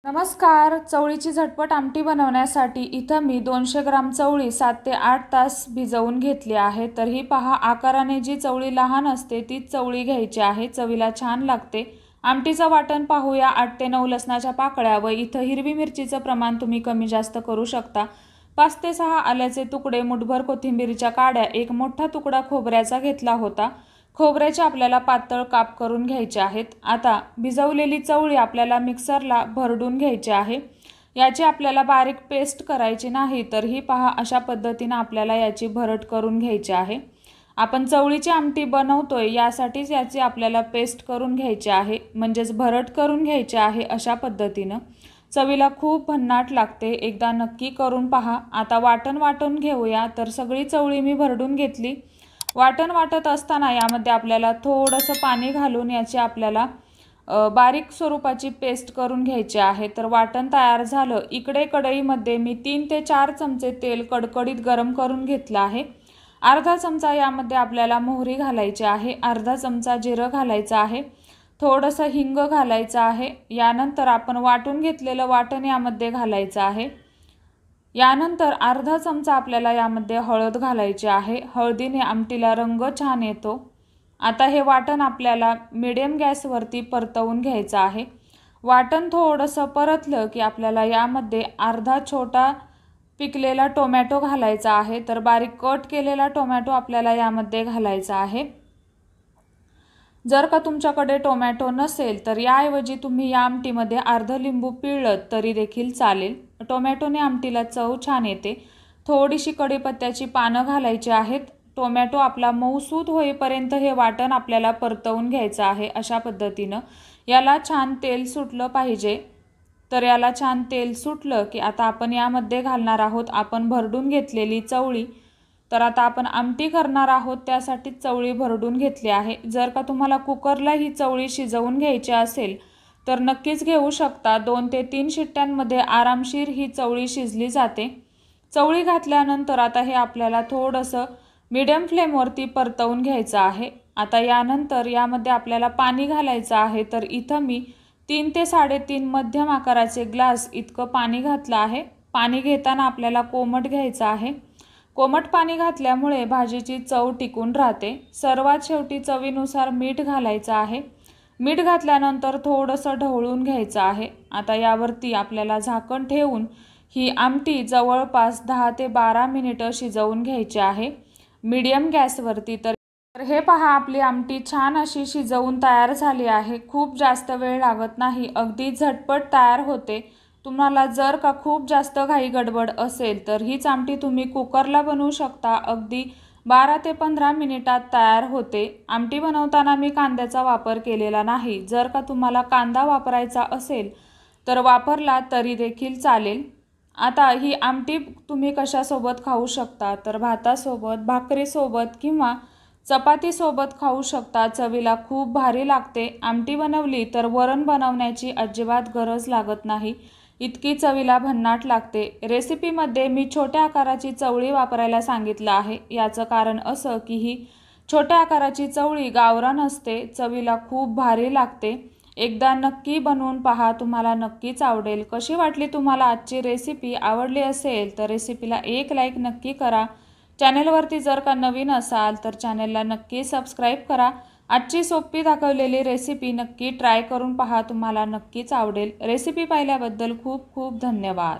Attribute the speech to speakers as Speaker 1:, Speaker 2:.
Speaker 1: नमस्कार। चवळीची झटपट आमटी बनवण्यासाठी इथं मी 200 ग्राम चवळी 7 ते 8 तास भिजवून घेतली आहे। तर ही पहा, आकाराने जी चवळी लहान असते तीच चवळी घ्यायची आहे, चवीला छान लागते। आमटीचं वाटण पाहूया। 8 ते 9 लसणाच्या पाकळ्या व इथं हिरवी मिरचीचं प्रमाण तुम्ही कमी जास्त करू शकता। 5 ते 6 आल्याचे तुकडे, मुठभर कोथिंबीरीच्या काड्या, एक मोठा तुकडा खोबऱ्याचा घेतला होता। खोबऱ्याचे आपल्याला पातळ काप करून घ्यायचे आहेत। आता भिजवलेली चवळी आपल्याला मिक्सरला भरडून घ्यायची आहे। याची आपल्याला बारीक पेस्ट करायची नाही, तर ही पहा, अशा पद्धतीने आपल्याला याची भरड करून घ्यायची आहे। आपण चवळीची आमटी बनवतोय यासाठीच याची आपल्याला पेस्ट करून घ्यायची आहे, म्हणजेच भरड करून घ्यायची आहे। अशा पद्धतीने चवीला खूप भन्नाट लागते, एकदा नक्की करून पहा। आता वाटण वाटून घेऊया। तर सगळी चवळी मी भरडून घेतली। वाटण वाटत असताना यामध्ये आपल्याला थोडंसं पाणी घालून याची आपल्याला बारीक स्वरूपाची पेस्ट करून घ्यायची आहे। तर वाटण तयार झालं। इकडे कढईमध्ये मी 3 ते 4 चमचे तेल कडकडीत गरम करून घेतलं आहे। अर्धा चमचा यामध्ये आपल्याला मोहरी घालायची आहे, अर्धा चमचा जिरं घालायचं आहे, थोडंसं हिंग घालायचं आहे। यानंतर आपण वाटून घेतलेलं वाटण यामध्ये घालायचं आहे। यानंतर अर्धा चमचा आपल्याला यामध्ये हळद घालायची आहे। हळदीने आमटीला रंग छान येतो। आता हे वाटण आपल्याला मीडियम गॅसवरती परतवून घ्यायचं आहे। वाटण थोडंसं परतलं की आपल्याला यामध्ये अर्धा छोटा पिकलेला टोमॅटो घालायचा आहे। तर बारीक कट केलेला टोमॅटो आपल्याला यामध्ये घालायचा आहे। जर का तुमच्याकडे टोमॅटो नसेल तर याऐवजी तुम्ही या आमटीमध्ये अर्धा लिंबू पिळलं तरी देखील चालेल। टोमॅटोने आमटीला चव छान येते। थोडीशी कढीपत्त्याची पानं घालायची आहेत। टोमॅटो आपला मऊसूत होईपर्यंत हे वाटण आपल्याला परतवून घ्यायचं आहे। अशा पद्धतीनं याला छान तेल सुटलं पाहिजे। तर याला छान तेल सुटलं की आता आपण यामध्ये घालणार आहोत आपण भरडून घेतलेली चवळी। तर आता आपण आमटी करणार आहोत त्यासाठी चवळी भरडून घेतली आहे। जर का तुम्हाला कुकरला ही चवळी शिजवून घ्यायची असेल तर नक्कीच घेऊ शकता। 2 ते 3 शिट्ट्यांमध्ये आरामशीर ही चवळी शिजली जाते। चवळी घातल्यानंतर आता हे आपल्याला थोडंसं मीडियम फ्लेमवरती परतवून घ्यायचं आहे। आता यानंतर यामध्ये आपल्याला पाणी घालायचं आहे। तर इथं मी 3 ते 3.5 मध्यम आकाराचे ग्लास इतकं पाणी घातलं आहे। पाणी घेताना आपल्याला कोमट घ्यायचं आहे। कोमट पाणी घातल्यामुळे भाजीची चव टिकून राहते। सर्वात शेवटी चवीनुसार मीठ घालायचं आहे। मीठ घातल्यानंतर थोडंसं ढवळून घ्यायचं आहे। आता यावरती आपल्याला झाकण ठेवून ही आमटी जवळपास 10 ते 12 मिनिटं शिजवून घ्यायची आहे मीडियम गॅसवरती। तर हे पहा, आपली आमटी छान अशी शिजवून तयार झाली आहे। खूप जास्त वेळ लागत नाही, अगदी झटपट तयार होते। तुम्हाला जर का खूप जास्त घाई गडबड असेल तर हीच आमटी तुम्ही कुकरला बनवू शकता। अगदी 12 ते 15 मिनिटात तयार होते। आमटी बनवताना मी कांद्याचा वापर केलेला नाही। जर का तुम्हाला कांदा वापरायचा असेल तर वापरला तरी देखील चालेल। आता ही आमटी तुम्ही कशासोबत खाऊ शकता तर भातासोबत, भाकरीसोबत किंवा चपातीसोबत खाऊ शकता। चवीला खूप भारी लागते। आमटी बनवली तर वरण बनवण्याची अजिबात गरज लागत नाही, इतकी चवीला भन्नाट लागते। रेसिपीमध्ये मी छोट्या आकाराची चवळी वापरायला सांगितलं आहे। याचं कारण असं की ही छोट्या आकाराची चवळी गावरान असते, चवीला खूप भारी लागते। एकदा नक्की बनवून पहा, तुम्हाला नक्कीच आवडेल। कशी वाटली तुम्हाला आजची रेसिपी? आवडली असेल तर रेसिपीला एक लाईक नक्की करा। चॅनलवरती जर का नवीन असाल तर चॅनलला नक्की सबस्क्राईब करा। आजची सोपी दाखवलेली रेसिपी नक्की ट्राय करून पहा, तुम्हाला नक्कीच आवडेल। रेसिपी पाहिल्याबद्दल खूप खूप धन्यवाद।